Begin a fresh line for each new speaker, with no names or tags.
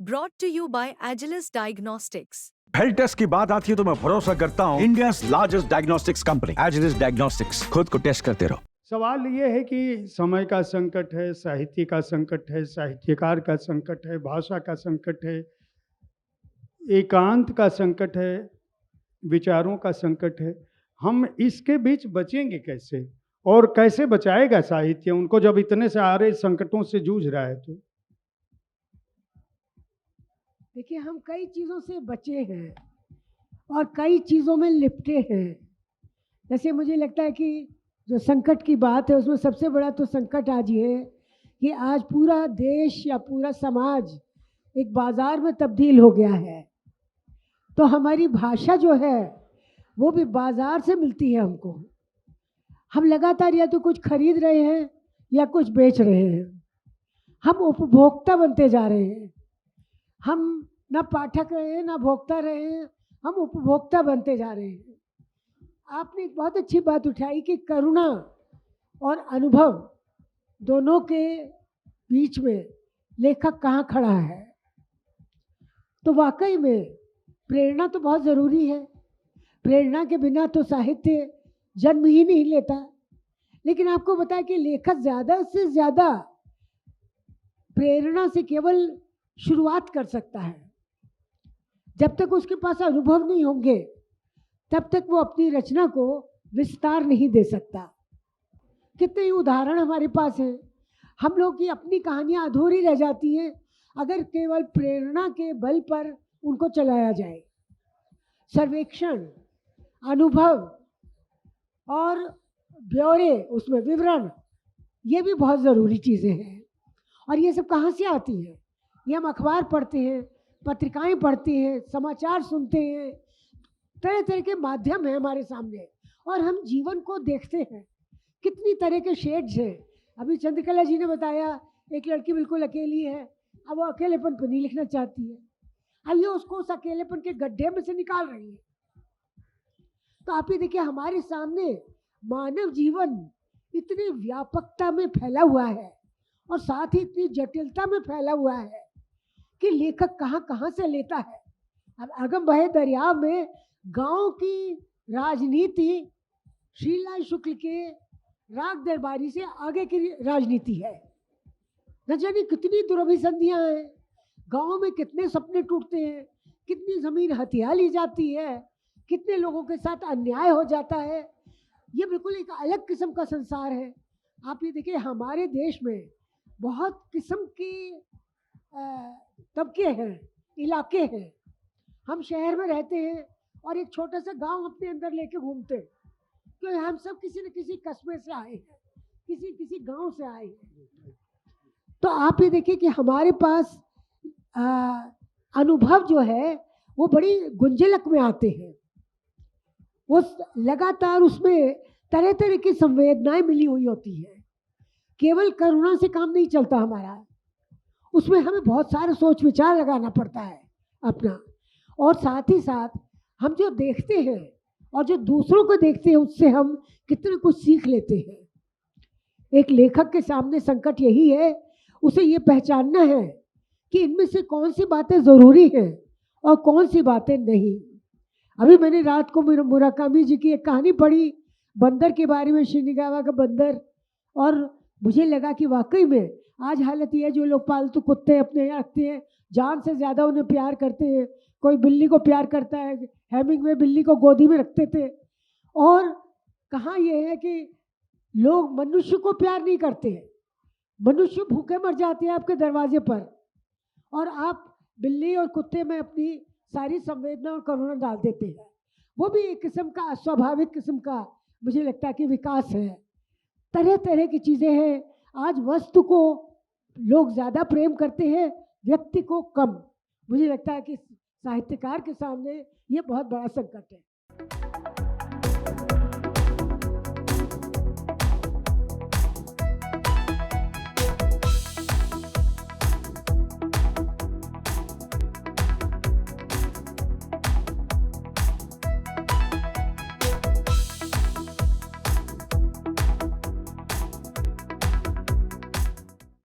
brought to you by Agilus Diagnostics.
Health test की बात आती है तो मैं भरोसा करता हूँ India largest diagnostics company Agilus Diagnostics. खुद को टेस्ट करते रहो।
सवाल ये है कि समय का संकट है, साहित्य का संकट है, साहित्यकार का संकट है, भाषा का संकट है, एकांत का संकट है, विचारों का संकट है। हम इसके बीच बचेंगे कैसे और कैसे बचाएगा साहित्य उनको जब इतने सारे संकटों से जूझ रहा है? तो
देखिए, हम कई चीज़ों से बचे हैं और कई चीज़ों में लिपटे हैं। जैसे मुझे लगता है कि जो संकट की बात है उसमें सबसे बड़ा तो संकट आज ये है कि आज पूरा देश या पूरा समाज एक बाज़ार में तब्दील हो गया है। तो हमारी भाषा जो है वो भी बाज़ार से मिलती है हमको। हम लगातार या तो कुछ खरीद रहे हैं या कुछ बेच रहे हैं। हम उपभोक्ता बनते जा रहे हैं। हम ना पाठक रहे हैं ना भोक्ता रहे हैं, हम उपभोक्ता बनते जा रहे हैं। आपने एक बहुत अच्छी बात उठाई कि करुणा और अनुभव दोनों के बीच में लेखक कहाँ खड़ा है। तो वाकई में प्रेरणा तो बहुत ज़रूरी है। प्रेरणा के बिना तो साहित्य जन्म ही नहीं लेता। लेकिन आपको बताया कि लेखक ज़्यादा से ज़्यादा प्रेरणा से केवल शुरुआत कर सकता है। जब तक उसके पास अनुभव नहीं होंगे तब तक वो अपनी रचना को विस्तार नहीं दे सकता। कितने ही उदाहरण हमारे पास हैं। हम लोग की अपनी कहानियाँ अधूरी रह जाती हैं अगर केवल प्रेरणा के बल पर उनको चलाया जाए। सर्वेक्षण, अनुभव और ब्यौरे, उसमें विवरण, ये भी बहुत ज़रूरी चीज़ें हैं। और ये सब कहाँ से आती हैं? ये हम अखबार पढ़ते हैं, पत्रिकाएं पढ़ते हैं, समाचार सुनते हैं। तरह तरह के माध्यम हैं हमारे सामने और हम जीवन को देखते हैं। कितनी तरह के शेड्स हैं। अभी चंद्रकला जी ने बताया एक लड़की बिल्कुल अकेली है, अब वो अकेलेपन पर नहीं लिखना चाहती है। अब ये उसको उस अकेलेपन के गड्ढे में से निकाल रही है। तो आप ये देखिए, हमारे सामने मानव जीवन इतनी व्यापकता में फैला हुआ है और साथ ही इतनी जटिलता में फैला हुआ है कि लेखक कहाँ कहाँ से लेता है। अब अगम बहे दरिया में गांव की राजनीति शीला शुक्ल के राग दरबारी से आगे की राजनीति है। न जाने कितनी दुर्भिसंधियाँ हैं। गांव में कितने सपने टूटते हैं, कितनी ज़मीन हथिया ली जाती है, कितने लोगों के साथ अन्याय हो जाता है। ये बिल्कुल एक अलग किस्म का संसार है। आप ये देखिए, हमारे देश में बहुत किस्म के तबके हैं, इलाके हैं। हम शहर में रहते हैं और एक छोटा सा गांव अपने अंदर लेके घूमते हैं क्योंकि हम सब किसी न किसी कस्बे से आए हैं, किसी किसी गांव से आए हैं। तो आप ये देखिए कि हमारे पास अनुभव जो है वो बड़ी गुंजलक में आते हैं। वो लगातार उसमें तरह तरह की संवेदनाएं मिली हुई होती हैं। केवल करुणा से काम नहीं चलता हमारा, उसमें हमें बहुत सारे सोच विचार लगाना पड़ता है अपना। और साथ ही साथ हम जो देखते हैं और जो दूसरों को देखते हैं उससे हम कितना कुछ सीख लेते हैं। एक लेखक के सामने संकट यही है, उसे ये पहचानना है कि इनमें से कौन सी बातें ज़रूरी हैं और कौन सी बातें नहीं। अभी मैंने रात को मुराकामी जी की एक कहानी पढ़ी बंदर के बारे में, शिनिगावा का बंदर, और मुझे लगा कि वाकई में आज हालत ये है, जो लोग पालतू कुत्ते अपने यहाँ रखते हैं जान से ज़्यादा उन्हें प्यार करते हैं। कोई बिल्ली को प्यार करता है, हेमिंगवे बिल्ली को गोदी में रखते थे। और कहाँ ये है कि लोग मनुष्य को प्यार नहीं करते हैं। मनुष्य भूखे मर जाते हैं आपके दरवाजे पर और आप बिल्ली और कुत्ते में अपनी सारी संवेदना और करुणा डाल देते हैं। वो भी एक किस्म का अस्वाभाविक किस्म का मुझे लगता है कि विकास है। तरह तरह की चीज़ें हैं। आज वस्तु को लोग ज़्यादा प्रेम करते हैं, व्यक्ति को कम। मुझे लगता है कि साहित्यकार के सामने ये बहुत बड़ा संकट है।